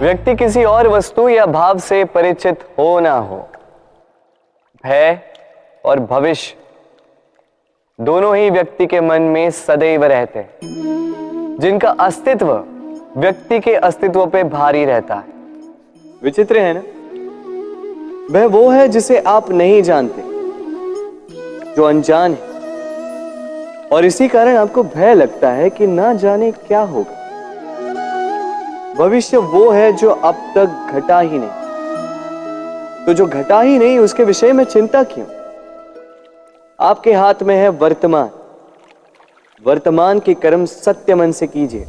व्यक्ति किसी और वस्तु या भाव से परिचित हो ना हो, भय और भविष्य दोनों ही व्यक्ति के मन में सदैव रहते हैं, जिनका अस्तित्व व्यक्ति के अस्तित्व पे भारी रहता है। विचित्र है ना? वह वो है जिसे आप नहीं जानते, जो अनजान है, और इसी कारण आपको भय लगता है कि ना जाने क्या होगा। भविष्य वो है जो अब तक घटा ही नहीं, तो जो घटा ही नहीं उसके विषय में चिंता क्यों? आपके हाथ में है वर्तमान। वर्तमान के कर्म सत्य मन से कीजिए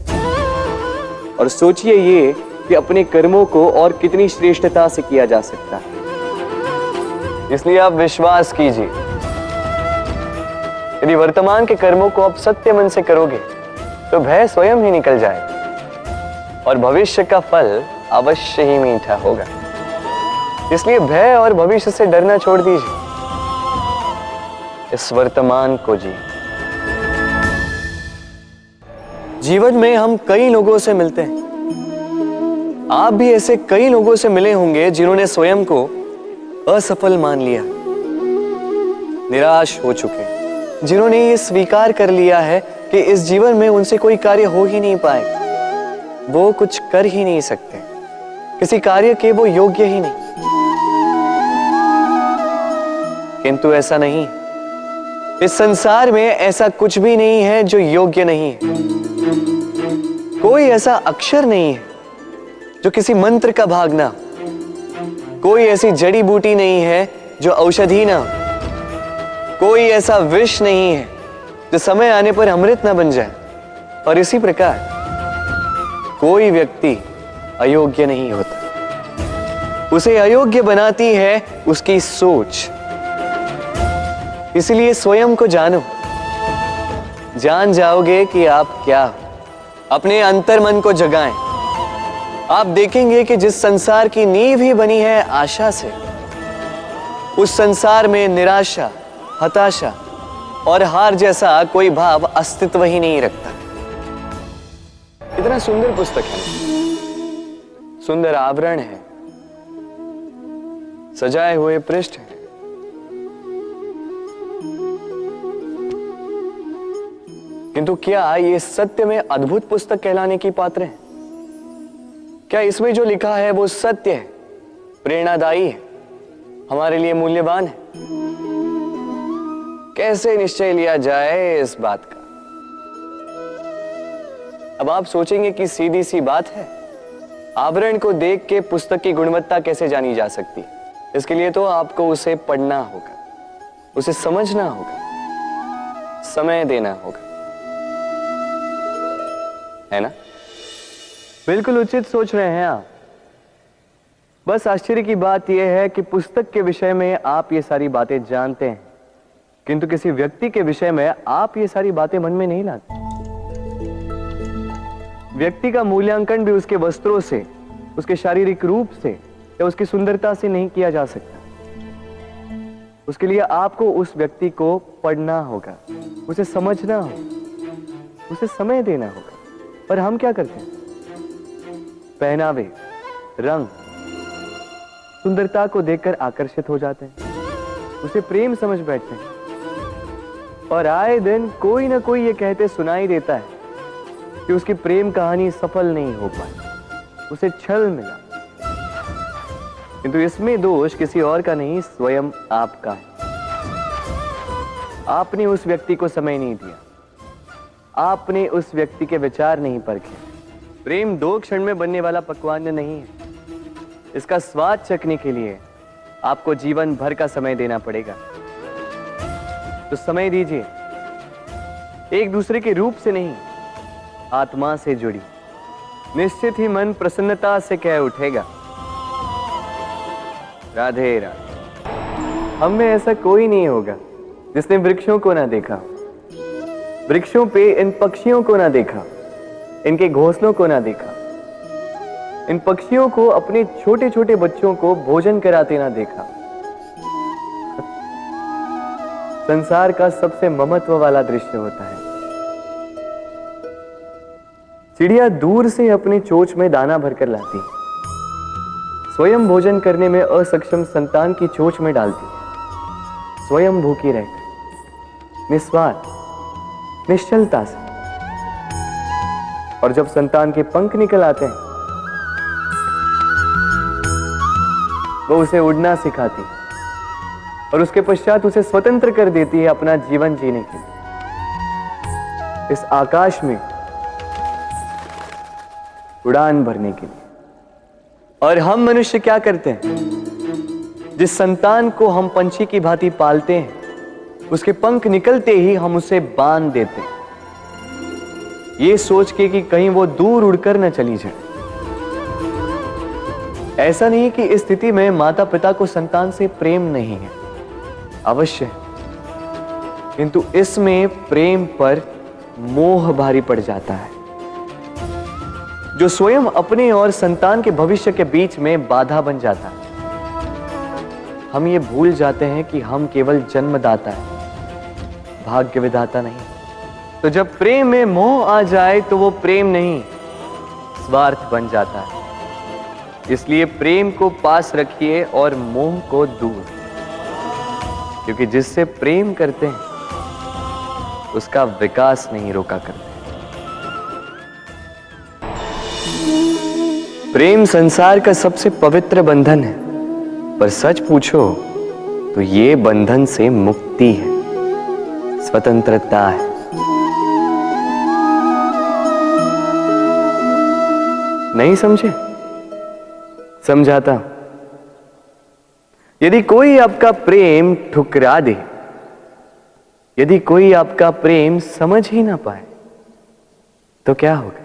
और सोचिए ये कि अपने कर्मों को और कितनी श्रेष्ठता से किया जा सकता है। इसलिए आप विश्वास कीजिए, यदि वर्तमान के कर्मों को आप सत्य मन से करोगे तो भय स्वयं ही निकल जाएगा और भविष्य का फल अवश्य ही मीठा होगा। इसलिए भय और भविष्य से डरना छोड़ दीजिए, इस वर्तमान को जी। जीवन में हम कई लोगों से मिलते हैं। आप भी ऐसे कई लोगों से मिले होंगे जिन्होंने स्वयं को असफल मान लिया, निराश हो चुके, जिन्होंने ये स्वीकार कर लिया है कि इस जीवन में उनसे कोई कार्य हो ही नहीं पाएगा, वो कुछ कर ही नहीं सकते, किसी कार्य के वो योग्य ही नहीं। किंतु ऐसा नहीं, इस संसार में ऐसा कुछ भी नहीं है जो योग्य नहीं है। कोई ऐसा अक्षर नहीं है जो किसी मंत्र का भाग ना, कोई ऐसी जड़ी बूटी नहीं है जो औषधि ना, कोई ऐसा विष नहीं है जो समय आने पर अमृत ना बन जाए। और इसी प्रकार कोई व्यक्ति अयोग्य नहीं होता, उसे अयोग्य बनाती है उसकी सोच। इसलिए स्वयं को जानो, जान जाओगे कि आप क्या हो। अपने अंतर मन को जगाएं। आप देखेंगे कि जिस संसार की नींव ही बनी है आशा से, उस संसार में निराशा, हताशा और हार जैसा कोई भाव अस्तित्व ही नहीं रखता। कितना सुंदर पुस्तक है, सुंदर आवरण है, सजाए हुए पृष्ठ है, किंतु क्या ये सत्य में अद्भुत पुस्तक कहलाने की पात्र है? क्या इसमें जो लिखा है वो सत्य है, प्रेरणादायी है, हमारे लिए मूल्यवान है? कैसे निश्चय लिया जाए इस बात का? अब आप सोचेंगे कि सीधी सी बात है, आवरण को देख के पुस्तक की गुणवत्ता कैसे जानी जा सकती? इसके लिए तो आपको उसे पढ़ना होगा, उसे समझना होगा, समय देना होगा, है ना? बिल्कुल उचित सोच रहे हैं आप। बस आश्चर्य की बात यह है कि पुस्तक के विषय में आप ये सारी बातें जानते हैं, किंतु किसी व्यक्ति के विषय में आप ये सारी बातें मन में नहीं लाते। व्यक्ति का मूल्यांकन भी उसके वस्त्रों से, उसके शारीरिक रूप से या उसकी सुंदरता से नहीं किया जा सकता। उसके लिए आपको उस व्यक्ति को पढ़ना होगा, उसे समझना होगा, उसे समय देना होगा। पर हम क्या करते हैं? पहनावे, रंग, सुंदरता को देखकर आकर्षित हो जाते हैं, उसे प्रेम समझ बैठते हैं, और आए दिन कोई ना कोई ये कहते सुनाई देता है कि उसकी प्रेम कहानी सफल नहीं हो पाई, उसे छल मिला। किंतु इसमें दोष किसी और का नहीं, स्वयं आपका है। आपने उस व्यक्ति को समय नहीं दिया, आपने उस व्यक्ति के विचार नहीं परखे। प्रेम 2 क्षण में बनने वाला पकवान नहीं है, इसका स्वाद चखने के लिए आपको जीवन भर का समय देना पड़ेगा। तो समय दीजिए, एक दूसरे के रूप से नहीं, आत्मा से जुड़ी, निश्चित ही मन प्रसन्नता से कह उठेगा, राधे राधे। हम में ऐसा कोई नहीं होगा जिसने वृक्षों को ना देखा, वृक्षों पे इन पक्षियों को ना देखा, इनके घोंसलों को ना देखा, इन पक्षियों को अपने छोटे छोटे बच्चों को भोजन कराते ना देखा। संसार का सबसे ममत्व वाला दृश्य होता है। चिड़िया दूर से अपने चोंच में दाना भरकर लाती, स्वयं भोजन करने में असक्षम संतान की चोंच में डालती है, स्वयं भूखी रहकर निस्वार्थ निश्चलता से। और जब संतान के पंख निकल आते हैं, वो उसे उड़ना सिखाती और उसके पश्चात उसे स्वतंत्र कर देती है अपना जीवन जीने के लिए, इस आकाश में उड़ान भरने के लिए। और हम मनुष्य क्या करते हैं? जिस संतान को हम पंछी की भांति पालते हैं, उसके पंख निकलते ही हम उसे बांध देते हैं, ये सोच के कि कहीं वो दूर उड़कर न चली जाए। ऐसा नहीं कि इस स्थिति में माता पिता को संतान से प्रेम नहीं है, अवश्य है, किंतु इसमें प्रेम पर मोह भारी पड़ जाता है, जो स्वयं अपने और संतान के भविष्य के बीच में बाधा बन जाता है। हम ये भूल जाते हैं कि हम केवल जन्मदाता हैं, भाग्य विधाता नहीं। तो जब प्रेम में मोह आ जाए तो वो प्रेम नहीं, स्वार्थ बन जाता है। इसलिए प्रेम को पास रखिए और मोह को दूर, क्योंकि जिससे प्रेम करते हैं उसका विकास नहीं रोका करते। प्रेम संसार का सबसे पवित्र बंधन है, पर सच पूछो तो ये बंधन से मुक्ति है, स्वतंत्रता है। नहीं समझे? समझाता हूं। यदि कोई आपका प्रेम ठुकरा दे, यदि कोई आपका प्रेम समझ ही ना पाए, तो क्या होगा?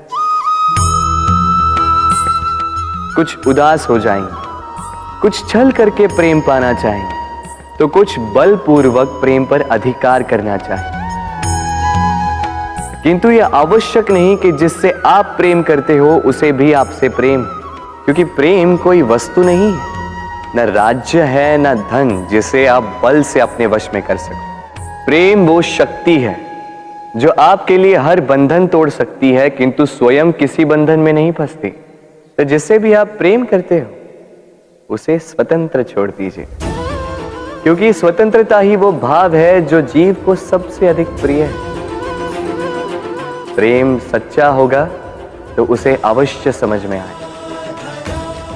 कुछ उदास हो जाएंगे, कुछ छल करके प्रेम पाना चाहेंगे, तो कुछ बलपूर्वक प्रेम पर अधिकार करना चाहेंगे। किंतु यह आवश्यक नहीं कि जिससे आप प्रेम करते हो उसे भी आपसे प्रेम, क्योंकि प्रेम कोई वस्तु नहीं है, न राज्य है न धन जिसे आप बल से अपने वश में कर सको। प्रेम वो शक्ति है जो आपके लिए हर बंधन तोड़ सकती है, किंतु स्वयं किसी बंधन में नहीं फंसती। तो जिससे भी आप प्रेम करते हो उसे स्वतंत्र छोड़ दीजिए, क्योंकि स्वतंत्रता ही वो भाव है जो जीव को सबसे अधिक प्रिय है। प्रेम सच्चा होगा तो उसे अवश्य समझ में आए।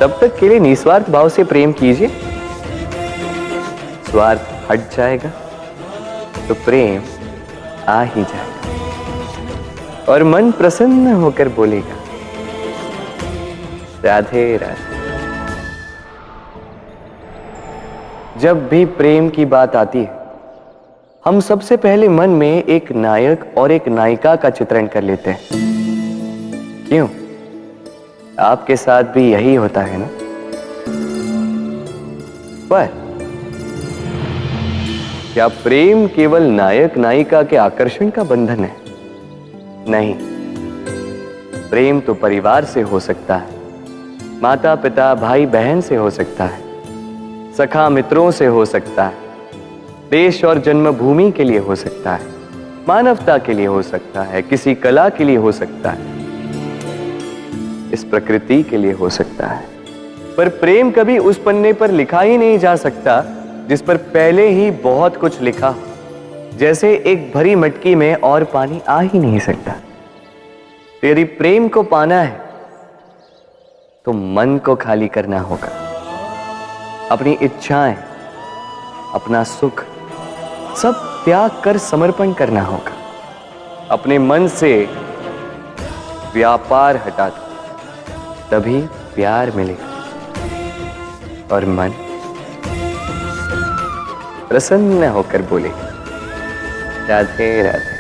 तब तक के लिए निस्वार्थ भाव से प्रेम कीजिए, स्वार्थ हट जाएगा तो प्रेम आ ही जाएगा और मन प्रसन्न होकर बोलेगा, राधे राधे। जब भी प्रेम की बात आती है, हम सबसे पहले मन में एक नायक और एक नायिका का चित्रण कर लेते हैं। क्यों? आपके साथ भी यही होता है ना? पर क्या प्रेम केवल नायक नायिका के आकर्षण का बंधन है? नहीं, प्रेम तो परिवार से हो सकता है, माता पिता भाई बहन से हो सकता है, सखा मित्रों से हो सकता है, देश और जन्मभूमि के लिए हो सकता है, मानवता के लिए हो सकता है, किसी कला के लिए हो सकता है, इस प्रकृति के लिए हो सकता है। पर प्रेम कभी उस पन्ने पर लिखा ही नहीं जा सकता जिस पर पहले ही बहुत कुछ लिखा हो। जैसे एक भरी मटकी में और पानी आ ही नहीं सकता। तो यदि प्रेम को पाना है तो मन को खाली करना होगा, अपनी इच्छाएं, अपना सुख सब त्याग कर समर्पण करना होगा। अपने मन से व्यापार हटा दो, तभी प्यार मिलेगा और मन प्रसन्न होकर बोलेगा, राधे राधे।